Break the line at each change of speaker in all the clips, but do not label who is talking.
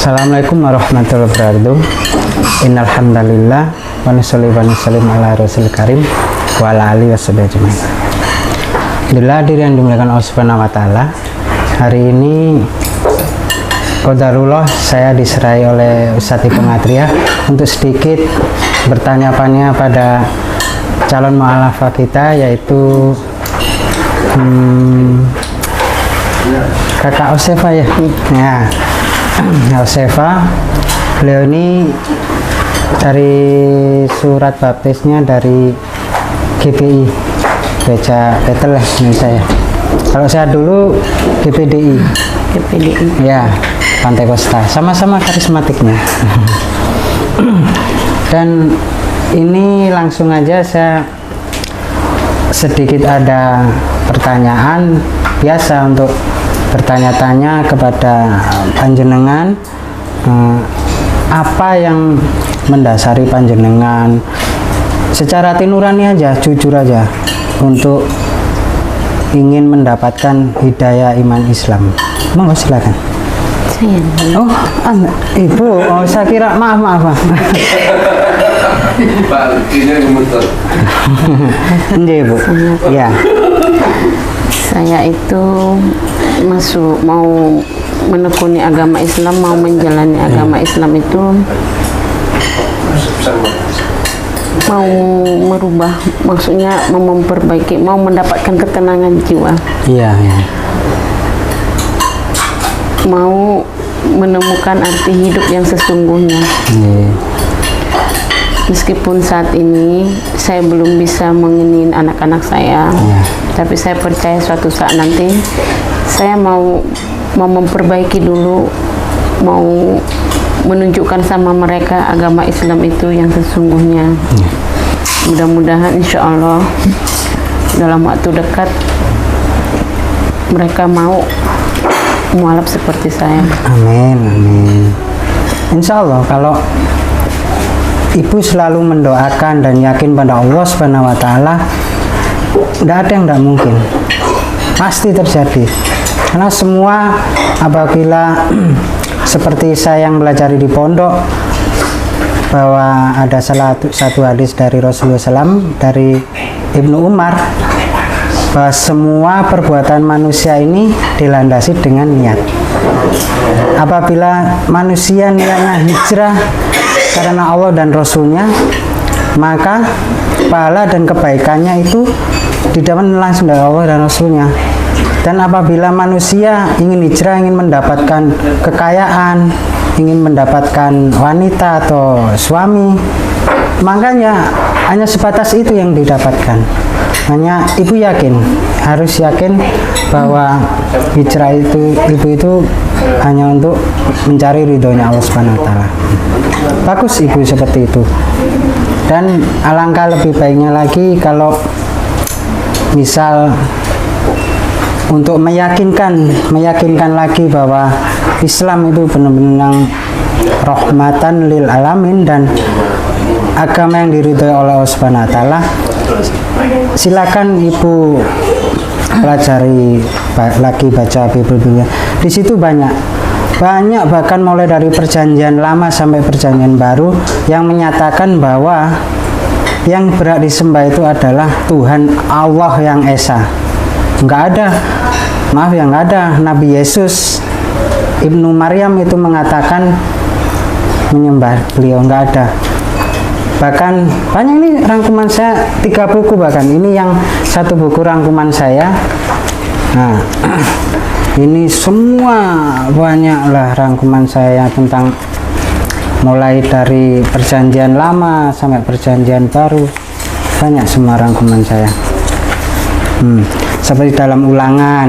Assalamualaikum warahmatullahi wabarakatuh. Innal hamdalillah wa nusalli wa nusallim ala rasul karim wa ala alihi washabihi ajmain. Alhamdulillah, diri yang dimuliakan Allah Subhanahu wa taala. Hari ini qadarullah saya diserai oleh Ustadz Ipung Atria untuk sedikit bertanya-tanya pada calon mu'alafah kita, yaitu Kakak Osefa ya. Ya. Osefa, beliau ini dari surat baptisnya dari GPI Gereja Betel Indonesia ya. Kalau saya dulu GPDI ya, Pantai Kosta, sama-sama karismatiknya. Dan ini langsung aja saya sedikit ada pertanyaan biasa untuk bertanya-tanya kepada panjenengan, apa yang mendasari panjenengan secara tinurani aja, jujur aja, untuk ingin mendapatkan hidayah iman Islam. Monggo silakan. Oh, Ibu, oh saya kira maaf. Ibu. Ya.
Saya itu mau menekuni agama Islam, mau menjalani agama Islam itu mau merubah, maksudnya mau memperbaiki, mau mendapatkan ketenangan jiwa.
Iya.
Mau menemukan arti hidup yang sesungguhnya. Meskipun saat ini saya belum bisa menginin anak-anak saya, tapi saya percaya suatu saat nanti saya mau memperbaiki dulu, mau menunjukkan sama mereka agama Islam itu yang sesungguhnya. Mudah-mudahan insya Allah dalam waktu dekat mereka mau mualaf seperti saya.
Amin. Insya Allah kalau Ibu selalu mendoakan dan yakin pada Allah Subhanahu wa taala, tidak ada yang tidak mungkin. Pasti terjadi. Karena semua apabila seperti saya yang belajar di pondok, bahwa ada satu hadis dari Rasulullah SAW dari Ibnu Umar, bahwa semua perbuatan manusia ini dilandasi dengan niat. Apabila manusia niatnya hijrah karena Allah dan Rasulnya, maka pahala dan kebaikannya itu didapat langsung dari Allah dan Rasulnya. Dan apabila manusia ingin hijrah, ingin mendapatkan kekayaan, ingin mendapatkan wanita atau suami, makanya hanya sebatas itu yang didapatkan. Hanya Ibu harus yakin bahwa hijrah itu Ibu itu hanya untuk mencari ridhonya Allah Subhanahu wa taala. Bagus Ibu seperti itu. Dan alangkah lebih baiknya lagi kalau misal untuk meyakinkan lagi bahwa Islam itu benar-benar rahmatan lil alamin dan agama yang diridhoi oleh Allah Subhanahu wa taala. Silakan Ibu pelajari lagi, baca Bible-nya. Di situ banyak bahkan mulai dari perjanjian lama sampai perjanjian baru yang menyatakan bahwa yang berhak disembah itu adalah Tuhan Allah yang Esa. Nggak ada, maaf ya, nggak ada Nabi Yesus Ibnu Maryam itu mengatakan menyembah beliau, nggak ada. Bahkan banyak, ini rangkuman saya 3 buku, bahkan ini yang 1 buku rangkuman saya. Nah, ini semua banyaklah rangkuman saya tentang mulai dari perjanjian lama sampai perjanjian baru, banyak semua rangkuman saya. Seperti dalam Ulangan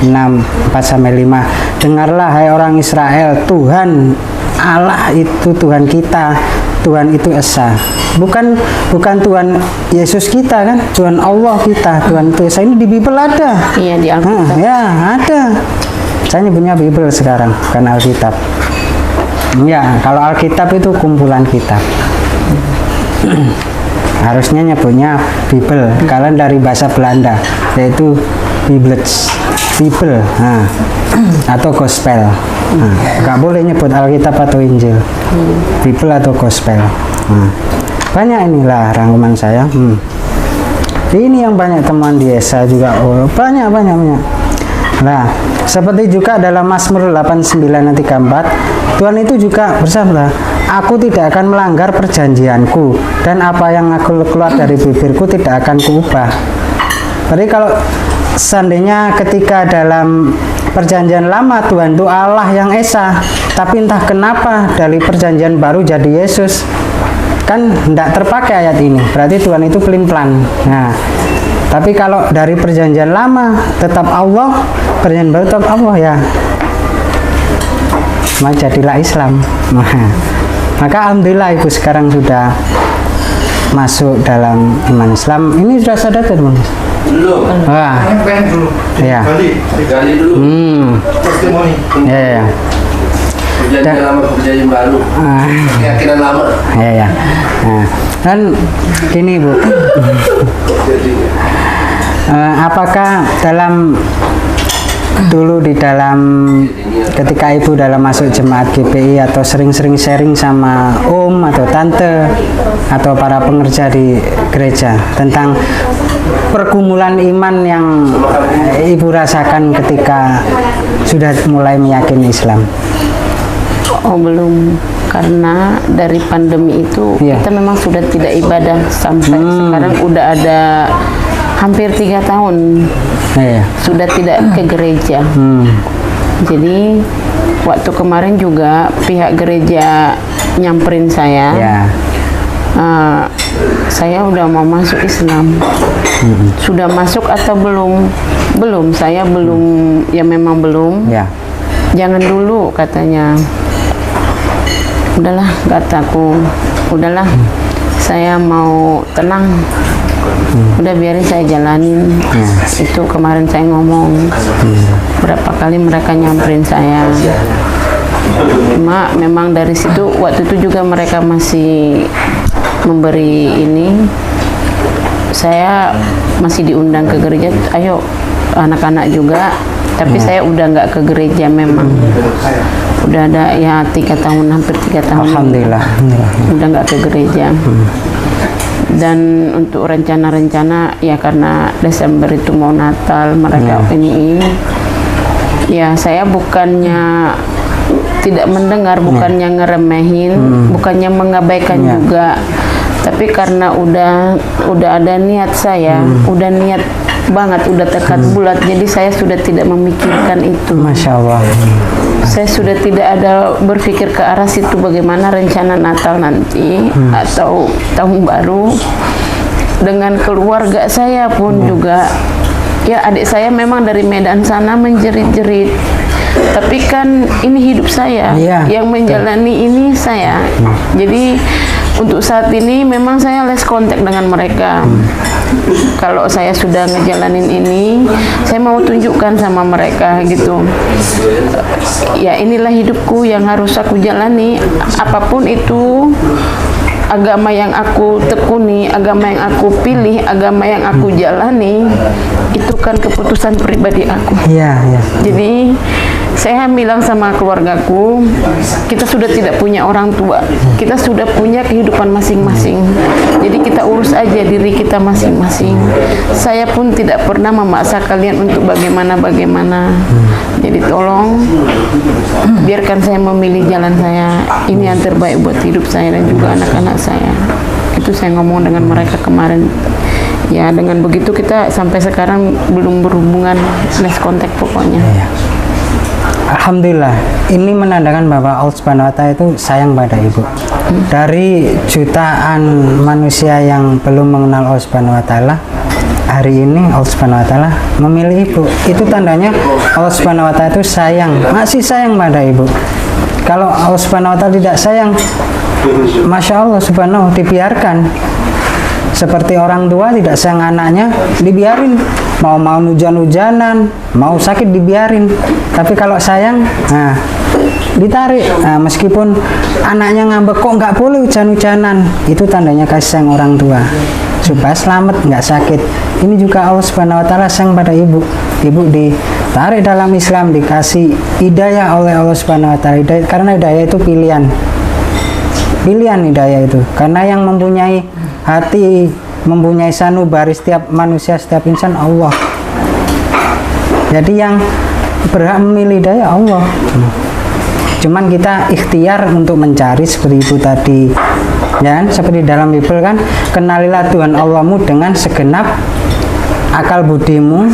6:4-5, dengarlah hai orang Israel, Tuhan Allah itu Tuhan kita, Tuhan itu Esa. Bukan Tuhan Yesus kita kan, Tuhan Allah kita, Tuhan itu Esa. Ini di Bible ada.
Iya, di Alkitab.
Ya, ada. Saya nyebutnya Bible sekarang, bukan Alkitab. Ya, kalau Alkitab itu kumpulan kitab. Harusnya nyebutnya Bible. Kalian dari bahasa Belanda, yaitu Biblets, Bible, atau Gospel. Nggak boleh nyebut Alkitab atau Injil, Bible atau Gospel. Banyak inilah rangkuman saya. Ini yang banyak teman di Esa juga. Oh, banyak. Nah, seperti juga dalam Mazmur 89:34, Tuhan itu juga bersabda, aku tidak akan melanggar perjanjianku, dan apa yang aku keluar dari bibirku tidak akan kuubah. Jadi kalau seandainya ketika dalam perjanjian lama Tuhan itu Allah yang Esa, tapi entah kenapa dari perjanjian baru jadi Yesus, kan tidak terpakai ayat ini, berarti Tuhan itu pelin-pelan. Nah, tapi kalau dari perjanjian lama tetap Allah, perjanjian baru tetap Allah, ya jadilah Islam. Maka alhamdulillah Ibu sekarang sudah masuk dalam iman Islam. Ini sudah sadar teman?
Belum.
Wah, ya.
Gali dulu. Testimoni.
Ya.
Perjanjian lama, perjanjian baru. Keyakinan lama.
Ya. Nah, dan ini Bu, apakah dalam dulu di dalam ketika Ibu dalam masuk jemaat GPI atau sering-sering sharing sama om atau tante atau para pengerja di gereja tentang pergumulan iman yang Ibu rasakan ketika sudah mulai meyakini Islam?
Oh, belum, karena dari pandemi itu kita memang sudah tidak ibadah sampai sekarang udah ada hampir 3 tahun sudah tidak ke gereja. Jadi waktu kemarin juga pihak gereja nyamperin saya, saya udah mau masuk Islam. Sudah masuk atau belum? Belum, saya belum, ya memang belum. Jangan dulu katanya. Udahlah, kataku, udahlah, saya mau tenang. Udah biarin saya jalanin. Itu kemarin saya ngomong. Berapa kali mereka nyamperin saya. Cuma memang dari situ waktu itu juga mereka masih memberi ini. Saya masih diundang ke gereja. Ayo anak-anak juga. Tapi saya udah nggak ke gereja memang. Udah ada ya 3 tahun, hampir 3 tahun.
Alhamdulillah.
Udah nggak ke gereja. Dan untuk rencana-rencana ya karena Desember itu mau Natal, mereka ini ya saya bukannya tidak mendengar, bukannya ngeremehin, bukannya mengabaikan juga, tapi karena udah ada niat saya, udah niat banget, udah tekad bulat, jadi saya sudah tidak memikirkan itu.
Masya Allah.
Saya sudah tidak ada berpikir ke arah situ bagaimana rencana Natal nanti atau tahun baru. Dengan keluarga saya pun juga, ya adik saya memang dari Medan sana menjerit-jerit, tapi kan ini hidup saya, yang menjalani ini saya. Jadi untuk saat ini memang saya less kontak dengan mereka. Kalau saya sudah ngejalanin ini, saya mau tunjukkan sama mereka gitu. ya inilah hidupku yang harus aku jalani, apapun itu agama yang aku tekuni, agama yang aku pilih, agama yang aku jalani, itu kan keputusan pribadi aku.
Iya, iya.
Jadi saya bilang sama keluargaku, kita sudah tidak punya orang tua, kita sudah punya kehidupan masing-masing. Jadi kita urus aja diri kita masing-masing. Saya pun tidak pernah memaksa kalian untuk bagaimana-bagaimana. Jadi tolong biarkan saya memilih jalan saya. Ini yang terbaik buat hidup saya dan juga anak-anak saya. Itu saya ngomong dengan mereka kemarin. Ya dengan begitu kita sampai sekarang belum berhubungan, less kontak pokoknya.
Iya. Alhamdulillah, ini menandakan bahwa Allah Subhanahu wa Ta'ala itu sayang pada ibu. Dari jutaan manusia yang belum mengenal Allah Subhanahu wa Ta'ala, hari ini Allah Subhanahu wa Ta'ala memilih ibu. Itu tandanya Allah Subhanahu wa Ta'ala itu sayang, masih sayang pada ibu. Kalau Allah Subhanahu wa Ta'ala tidak sayang, Masya Allah Subhanahu, dibiarkan. Seperti orang tua tidak sayang anaknya, dibiarin. Mau hujan-hujanan, mau sakit dibiarin. Tapi kalau sayang, nah ditarik. Nah, meskipun anaknya ngambek, kok nggak boleh hujan-hujanan, itu tandanya kasih sayang orang tua supaya selamat, nggak sakit. Ini juga Allah Subhanahu wa Ta'ala sayang pada ibu. Ibu ditarik dalam Islam, dikasih hidayah oleh Allah Subhanahu wa Ta'ala. Karena hidayah itu pilihan hidayah itu. Karena yang mempunyai hati, mempunyai sanubari setiap manusia, setiap insan, Allah. Jadi yang berhak memilih hidayah Allah. Cuman kita ikhtiar untuk mencari seperti itu tadi, ya kan? Seperti dalam Bible kan, kenalilah Tuhan Allahmu dengan segenap akal budimu,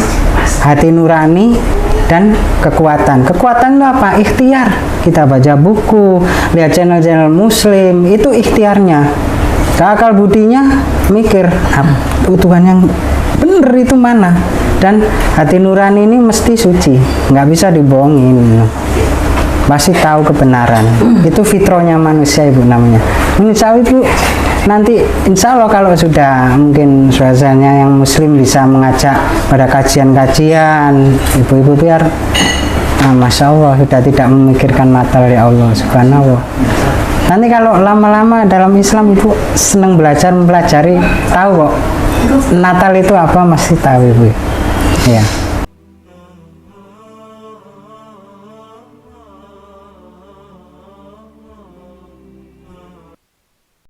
hati nurani, dan kekuatan. Kekuatan itu apa? Ikhtiar. Kita baca buku, lihat channel-channel Muslim, itu ikhtiarnya. Akal budinya mikir, Tuhan yang benar itu mana? Dan hati nurani ini mesti suci, nggak bisa dibohongin. Pasti tahu kebenaran. Itu fitrahnya manusia, ibu namanya. Insya Allah itu nanti, insya Allah kalau sudah mungkin suasananya yang Muslim bisa mengajak pada kajian-kajian, ibu-ibu biar, Masya Allah sudah tidak memikirkan mata dari Allah Subhanahu. Nanti kalau lama-lama dalam Islam ibu senang belajar, mempelajari, tahu kok Natal itu apa, masih tahu ibu. Ya.